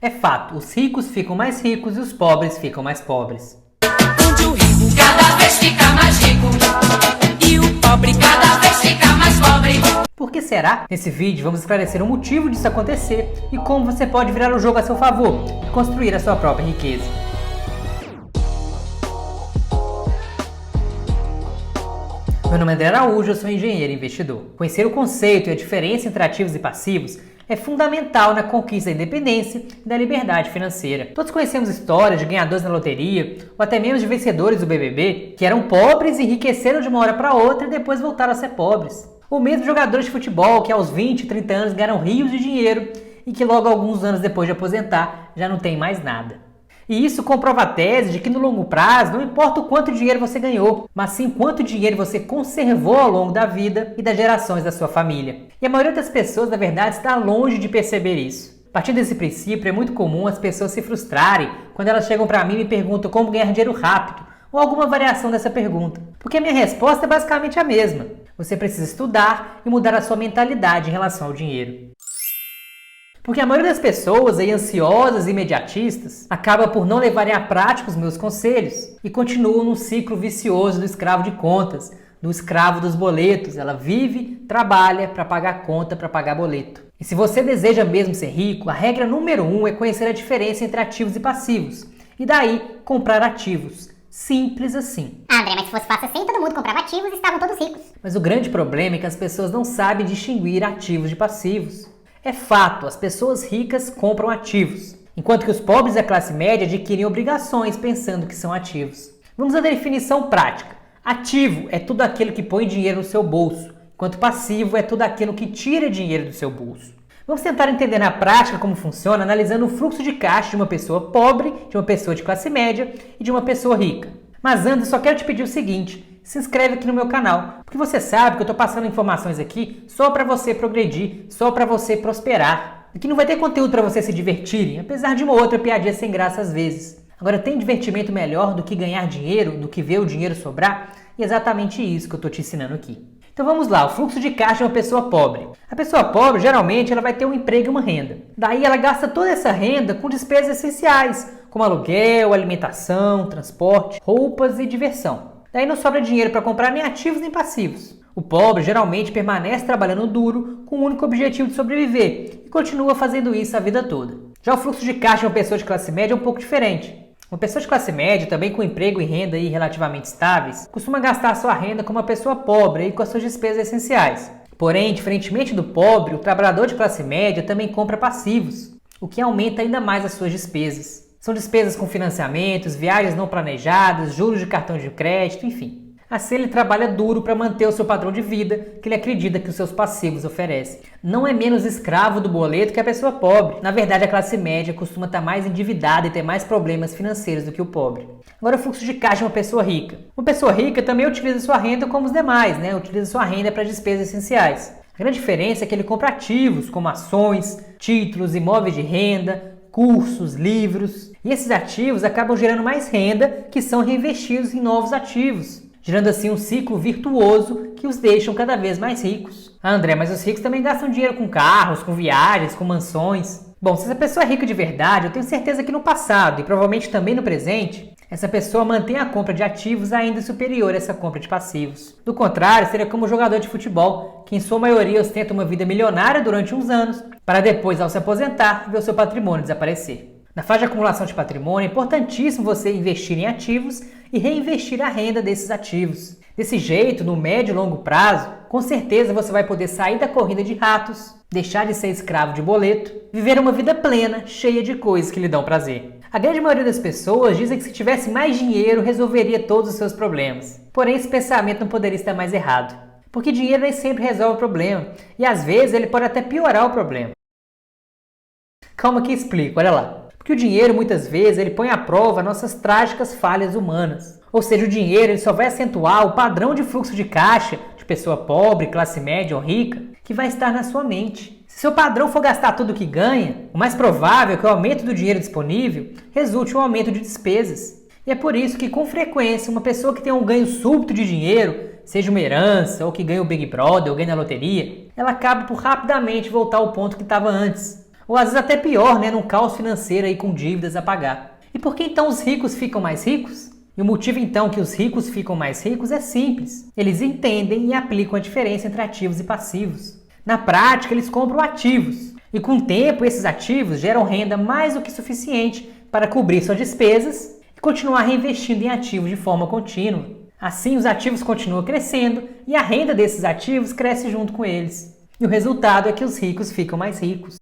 É fato, os ricos ficam mais ricos e os pobres ficam mais pobres. Onde o rico cada vez fica mais rico e o pobre cada vez fica mais pobre. Por que será? Nesse vídeo vamos esclarecer o motivo disso acontecer e como você pode virar o jogo a seu favor e construir a sua própria riqueza. Meu nome é André Araújo, eu sou engenheiro e investidor. Conhecer o conceito e a diferença entre ativos e passivos é fundamental na conquista da independência e da liberdade financeira. Todos conhecemos histórias de ganhadores na loteria, ou até mesmo de vencedores do BBB, que eram pobres e enriqueceram de uma hora para outra e depois voltaram a ser pobres. Ou mesmo jogadores de futebol que aos 20, 30 anos ganharam rios de dinheiro e que logo alguns anos depois de aposentar já não tem mais nada. E isso comprova a tese de que no longo prazo não importa o quanto dinheiro você ganhou, mas sim quanto dinheiro você conservou ao longo da vida e das gerações da sua família. E a maioria das pessoas, na verdade, está longe de perceber isso. Partindo desse princípio, é muito comum as pessoas se frustrarem quando elas chegam para mim e me perguntam como ganhar dinheiro rápido, ou alguma variação dessa pergunta. Porque a minha resposta é basicamente a mesma. Você precisa estudar e mudar a sua mentalidade em relação ao dinheiro. Porque a maioria das pessoas aí ansiosas e imediatistas acaba por não levarem à prática os meus conselhos e continuam num ciclo vicioso do escravo de contas, do escravo dos boletos. Ela vive, trabalha para pagar conta, para pagar boleto. E se você deseja mesmo ser rico, a regra número 1 é conhecer a diferença entre ativos e passivos. E daí, comprar ativos. Simples assim. André, mas se fosse fácil assim, todo mundo comprava ativos e estavam todos ricos. Mas o grande problema é que as pessoas não sabem distinguir ativos de passivos. É fato, as pessoas ricas compram ativos, enquanto que os pobres da classe média adquirem obrigações pensando que são ativos. Vamos à definição prática. Ativo é tudo aquilo que põe dinheiro no seu bolso, enquanto passivo é tudo aquilo que tira dinheiro do seu bolso. Vamos tentar entender na prática como funciona analisando o fluxo de caixa de uma pessoa pobre, de uma pessoa de classe média e de uma pessoa rica. Mas antes, só quero te pedir o seguinte: se inscreve aqui no meu canal, porque você sabe que eu estou passando informações aqui só para você progredir, só para você prosperar. Aqui não vai ter conteúdo para você se divertirem, apesar de uma outra piadinha sem graça às vezes. Agora, tem divertimento melhor do que ganhar dinheiro, do que ver o dinheiro sobrar? E é exatamente isso que eu estou te ensinando aqui. Então vamos lá, o fluxo de caixa de uma pessoa pobre. A pessoa pobre, geralmente, ela vai ter um emprego e uma renda. Daí ela gasta toda essa renda com despesas essenciais, como aluguel, alimentação, transporte, roupas e diversão. Daí não sobra dinheiro para comprar nem ativos nem passivos. O pobre geralmente permanece trabalhando duro com o único objetivo de sobreviver e continua fazendo isso a vida toda. Já o fluxo de caixa de uma pessoa de classe média é um pouco diferente. Uma pessoa de classe média, também com emprego e renda aí relativamente estáveis, costuma gastar sua renda como uma pessoa pobre e com as suas despesas essenciais. Porém, diferentemente do pobre, o trabalhador de classe média também compra passivos, o que aumenta ainda mais as suas despesas. São despesas com financiamentos, viagens não planejadas, juros de cartão de crédito, enfim. Assim ele trabalha duro para manter o seu padrão de vida que ele acredita que os seus passivos oferecem. Não é menos escravo do boleto que a pessoa pobre. Na verdade, a classe média costuma estar mais endividada e ter mais problemas financeiros do que o pobre. Agora, o fluxo de caixa de uma pessoa rica. Uma pessoa rica também utiliza sua renda como os demais, Utiliza sua renda para despesas essenciais. A grande diferença é que ele compra ativos como ações, títulos, imóveis de renda, cursos, livros. E esses ativos acabam gerando mais renda que são reinvestidos em novos ativos, gerando assim um ciclo virtuoso que os deixam cada vez mais ricos. Ah, André, mas os ricos também gastam dinheiro com carros, com viagens, com mansões. Bom, se essa pessoa é rica de verdade, eu tenho certeza que no passado e provavelmente também no presente, essa pessoa mantém a compra de ativos ainda superior a essa compra de passivos. Do contrário, seria como um jogador de futebol, que em sua maioria ostenta uma vida milionária durante uns anos, para depois, ao se aposentar, ver o seu patrimônio desaparecer. Na fase de acumulação de patrimônio, é importantíssimo você investir em ativos e reinvestir a renda desses ativos. Desse jeito, no médio e longo prazo, com certeza você vai poder sair da corrida de ratos, deixar de ser escravo de boleto, viver uma vida plena, cheia de coisas que lhe dão prazer. A grande maioria das pessoas dizem que se tivesse mais dinheiro, resolveria todos os seus problemas. Porém, esse pensamento não poderia estar mais errado. Porque dinheiro nem sempre resolve o problema, e às vezes ele pode até piorar o problema. Calma que explico, olha lá. Porque o dinheiro, muitas vezes, ele põe à prova nossas trágicas falhas humanas. Ou seja, o dinheiro ele só vai acentuar o padrão de fluxo de caixa de pessoa pobre, classe média ou rica, que vai estar na sua mente. Se seu padrão for gastar tudo o que ganha, o mais provável é que o aumento do dinheiro disponível resulte em um aumento de despesas. E é por isso que, com frequência, uma pessoa que tem um ganho súbito de dinheiro, seja uma herança, ou que ganha o Big Brother, ou ganha na loteria, ela acaba por rapidamente voltar ao ponto que estava antes. ou às vezes até pior, né, num caos financeiro aí com dívidas a pagar. E por que então os ricos ficam mais ricos? E o motivo então que os ricos ficam mais ricos é simples. Eles entendem e aplicam a diferença entre ativos e passivos. Na prática, eles compram ativos. E com o tempo, esses ativos geram renda mais do que suficiente para cobrir suas despesas e continuar reinvestindo em ativos de forma contínua. Assim, os ativos continuam crescendo e a renda desses ativos cresce junto com eles. E o resultado é que os ricos ficam mais ricos.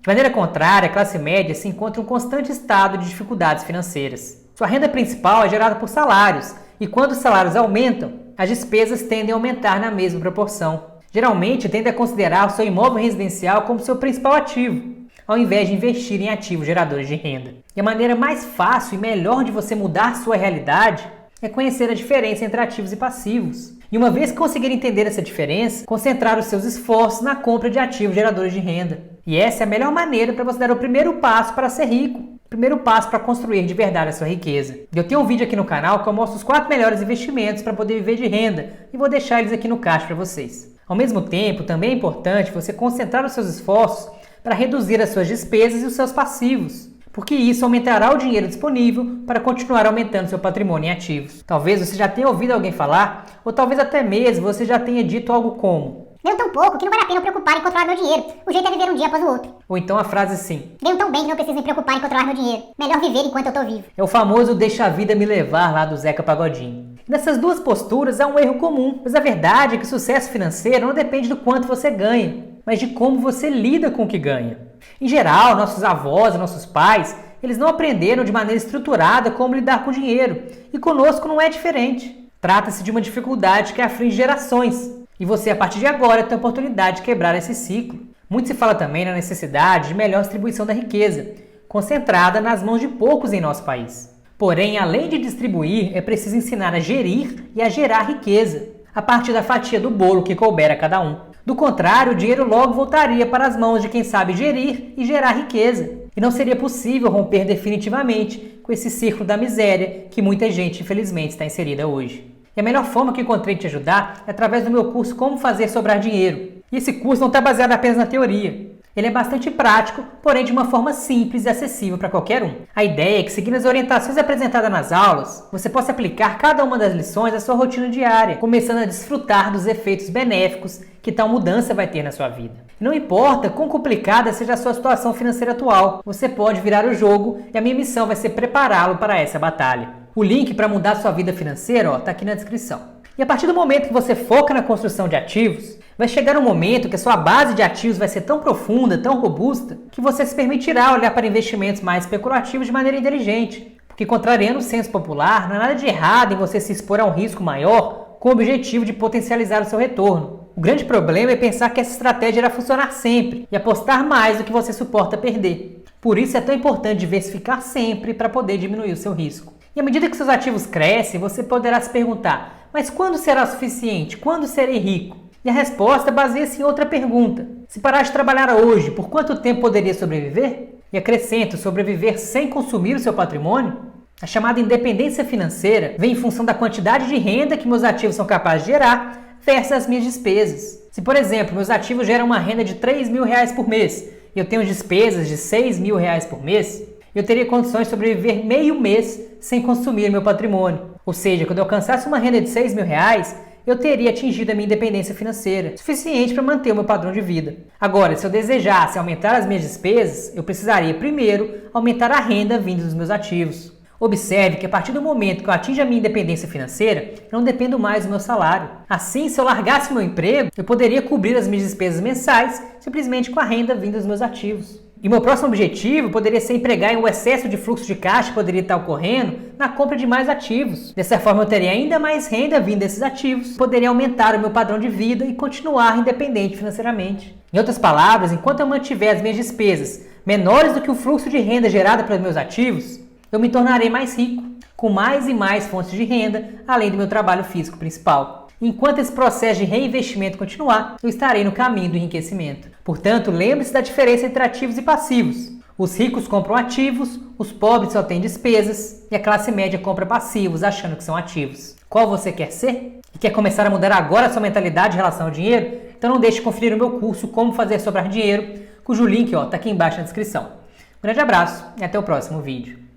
De maneira contrária, a classe média se encontra em um constante estado de dificuldades financeiras. Sua renda principal é gerada por salários, e quando os salários aumentam, as despesas tendem a aumentar na mesma proporção. Geralmente, tende a considerar o seu imóvel residencial como seu principal ativo, ao invés de investir em ativos geradores de renda. E a maneira mais fácil e melhor de você mudar sua realidade é conhecer a diferença entre ativos e passivos. E uma vez que conseguir entender essa diferença, concentrar os seus esforços na compra de ativos geradores de renda. E essa é a melhor maneira para você dar o primeiro passo para ser rico, o primeiro passo para construir de verdade a sua riqueza. Eu tenho um vídeo aqui no canal que eu mostro os 4 melhores investimentos para poder viver de renda e vou deixar eles aqui no card para vocês. Ao mesmo tempo, também é importante você concentrar os seus esforços para reduzir as suas despesas e os seus passivos, porque isso aumentará o dinheiro disponível para continuar aumentando seu patrimônio em ativos. Talvez você já tenha ouvido alguém falar, ou talvez até mesmo você já tenha dito algo como: Ganho tão pouco que não vale a pena eu preocupar em controlar meu dinheiro. O jeito é viver um dia após o outro. Ou então a frase assim: Ganho tão bem que não preciso me preocupar em controlar meu dinheiro. Melhor viver enquanto eu tô vivo. é o famoso deixa a vida me levar lá do Zeca Pagodinho. Nessas duas posturas há um erro comum, mas a verdade é que o sucesso financeiro não depende do quanto você ganha, mas de como você lida com o que ganha. Em geral, nossos avós e nossos pais, eles não aprenderam de maneira estruturada como lidar com o dinheiro, e conosco não é diferente. Trata-se de uma dificuldade que aflige gerações, e você, a partir de agora, tem a oportunidade de quebrar esse ciclo. Muito se fala também na necessidade de melhor distribuição da riqueza, concentrada nas mãos de poucos em nosso país. Porém, além de distribuir, é preciso ensinar a gerir e a gerar riqueza, a partir da fatia do bolo que couber a cada um. Do contrário, o dinheiro logo voltaria para as mãos de quem sabe gerir e gerar riqueza. E não seria possível romper definitivamente com esse círculo da miséria que muita gente, infelizmente, está inserida hoje. E a melhor forma que encontrei de te ajudar é através do meu curso Como Fazer Sobrar Dinheiro. E esse curso não está baseado apenas na teoria. Ele é bastante prático, porém de uma forma simples e acessível para qualquer um. A ideia é que, seguindo as orientações apresentadas nas aulas, você possa aplicar cada uma das lições à sua rotina diária, começando a desfrutar dos efeitos benéficos que tal mudança vai ter na sua vida. Não importa quão complicada seja a sua situação financeira atual, você pode virar o jogo e a minha missão vai ser prepará-lo para essa batalha. O link para mudar sua vida financeira está aqui na descrição. E a partir do momento que você foca na construção de ativos, vai chegar um momento que a sua base de ativos vai ser tão profunda, tão robusta, que você se permitirá olhar para investimentos mais especulativos de maneira inteligente. Porque, contrariando o senso popular, não há nada de errado em você se expor a um risco maior com o objetivo de potencializar o seu retorno. O grande problema é pensar que essa estratégia irá funcionar sempre e apostar mais do que você suporta perder. Por isso é tão importante diversificar sempre para poder diminuir o seu risco. E à medida que seus ativos crescem, você poderá se perguntar: mas quando será suficiente? Quando serei rico? E a resposta baseia-se em outra pergunta. Se parar de trabalhar hoje, por quanto tempo poderia sobreviver? E acrescento, sobreviver sem consumir o seu patrimônio? A chamada independência financeira vem em função da quantidade de renda que meus ativos são capazes de gerar versus as minhas despesas. Se, por exemplo, meus ativos geram uma renda de R$3.000 por mês e eu tenho despesas de R$6.000 por mês, eu teria condições de sobreviver meio mês sem consumir meu patrimônio. Ou seja, quando eu alcançasse uma renda de R$6.000, eu teria atingido a minha independência financeira, suficiente para manter o meu padrão de vida. Agora, se eu desejasse aumentar as minhas despesas, eu precisaria primeiro aumentar a renda vinda dos meus ativos. Observe que a partir do momento que eu atingo a minha independência financeira, eu não dependo mais do meu salário. Assim, se eu largasse meu emprego, eu poderia cobrir as minhas despesas mensais simplesmente com a renda vinda dos meus ativos. E meu próximo objetivo poderia ser empregar o excesso de fluxo de caixa que poderia estar ocorrendo na compra de mais ativos. Dessa forma, eu teria ainda mais renda vindo desses ativos, poderia aumentar o meu padrão de vida e continuar independente financeiramente. Em outras palavras, enquanto eu mantiver as minhas despesas menores do que o fluxo de renda gerado pelos meus ativos, eu me tornarei mais rico, com mais e mais fontes de renda, além do meu trabalho físico principal. Enquanto esse processo de reinvestimento continuar, eu estarei no caminho do enriquecimento. Portanto, lembre-se da diferença entre ativos e passivos. Os ricos compram ativos, os pobres só têm despesas e a classe média compra passivos achando que são ativos. Qual você quer ser? E quer começar a mudar agora a sua mentalidade em relação ao dinheiro? Então não deixe de conferir o meu curso Como Fazer Sobrar Dinheiro, cujo link está aqui embaixo na descrição. Um grande abraço e até o próximo vídeo.